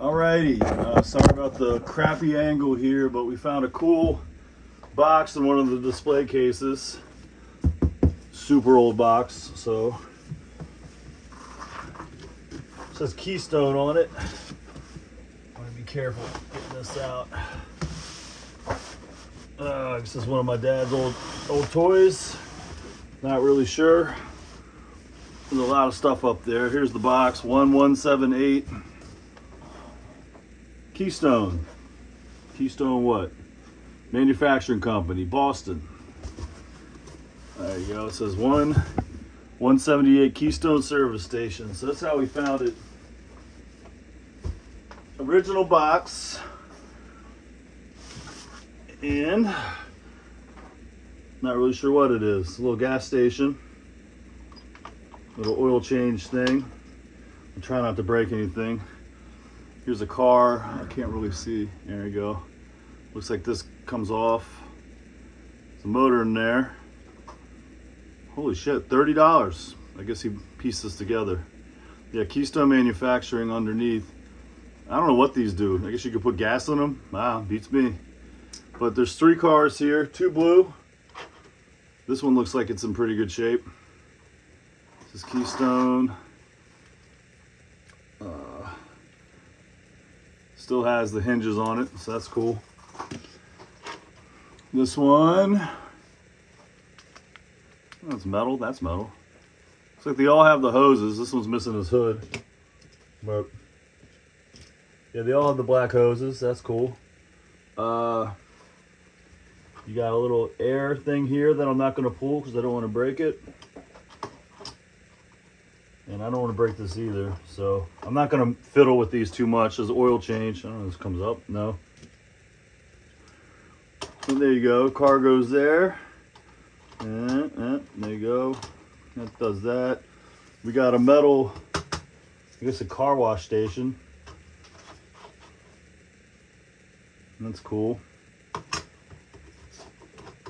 Alrighty, sorry about the crappy angle here, but we found a cool box in one of the display cases. Super old box, so it says Keystone on it. I want to be careful getting this out. This is one of my dad's old toys. Not really sure. There's a lot of stuff up there. Here's the box, 1178. Keystone what? Manufacturing Company, Boston. There you go. It says 178 Keystone Service Station. So that's how we found it. Original box. And not really sure what it is. A little gas station. Little oil change thing. I'm trying not to break anything. Here's a car. I can't really see. There you go. Looks like this comes off. There's a motor in there. Holy shit, $30. I guess he pieced this together. Yeah, Keystone Manufacturing underneath. I don't know what these do. I guess you could put gas in them. Wow, beats me. But there's 3 cars here, 2 blue. This one looks like it's in pretty good shape. This is Keystone. Still has the hinges on it, so that's cool. This one, that's metal. That's metal. Looks like they all have the hoses. This one's missing his hood, but yeah, they all have the black hoses. That's cool. You got a little air thing here that I'm not going to pull because I don't want to break it. And I don't want to break this either, so I'm not going to fiddle with these too much. There's oil change. I don't know if this comes up. No. And there you go. Car goes there. And there you go. That does that. We got a metal, I guess a car wash station. That's cool.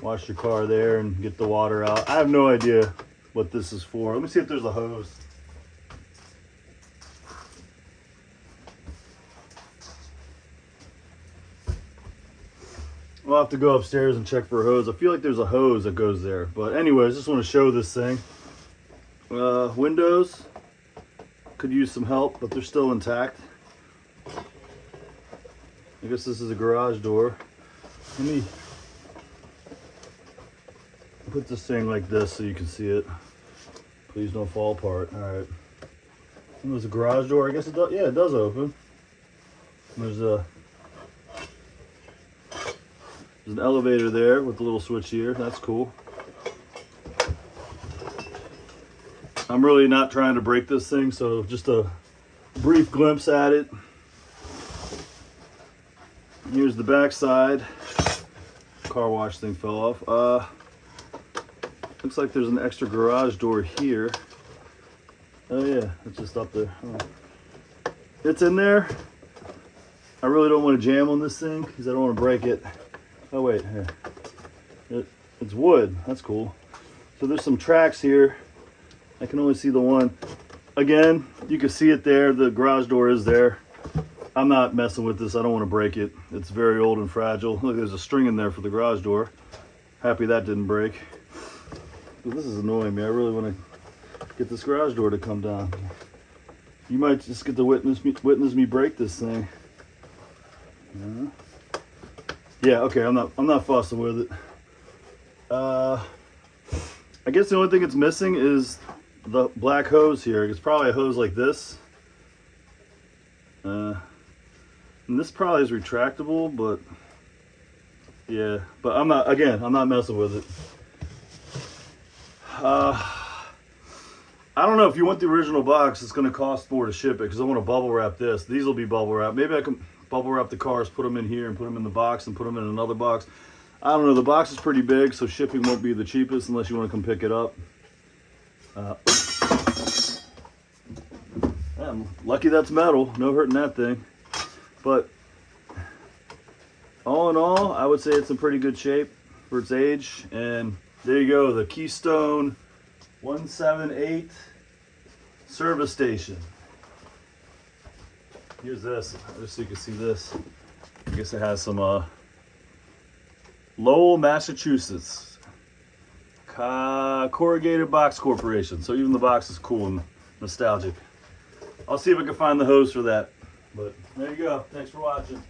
Wash your car there and get the water out. I have no idea what this is for. Let me see if there's a hose. I'll have to go upstairs and check for a hose. I feel like there's a hose that goes there. But anyways, just want to show this thing. Windows could use some help, but they're still intact. I guess this is a garage door. Let me put this thing like this so you can see it. Please don't fall apart. All right. And there's a garage door. I guess it does. Yeah, it does open. There's an elevator there with a little switch here. That's cool. I'm really not trying to break this thing, so just a brief glimpse at it. Here's the back side. Car wash thing fell off. Looks like there's an extra garage door here. Oh yeah, it's just up there. Oh. It's in there. I really don't want to jam on this thing because I don't want to break it. Oh wait, here. It's wood. That's cool. So there's some tracks here. I can only see the one. Again, you can see it there. The garage door is there. I'm not messing with this. I don't want to break it. It's very old and fragile. Look, there's a string in there for the garage door. Happy that didn't break. But this is annoying me. I really want to get this garage door to come down. You might just get to witness me break this thing. Yeah, okay, I'm not fussing with it. I guess the only thing it's missing is the black hose here. It's probably a hose like this. And this probably is retractable, but yeah, but I'm not messing with it. I don't know if you want the original box, it's going to cost more to ship it because I want to bubble wrap this. These will be bubble wrap. Maybe I can bubble wrap the cars, put them in here and put them in the box and put them in another box. I don't know. The box is pretty big, so shipping won't be the cheapest unless you want to come pick it up. I'm lucky that's metal. No hurting that thing. But all in all, I would say it's in pretty good shape for its age. And there you go, the Keystone 178 service station. Here's this, just so you can see this. I guess it has some Lowell, Massachusetts Corrugated Box Corporation. So even the box is cool and nostalgic. I'll see if I can find the hose for that. But there you go. Thanks for watching.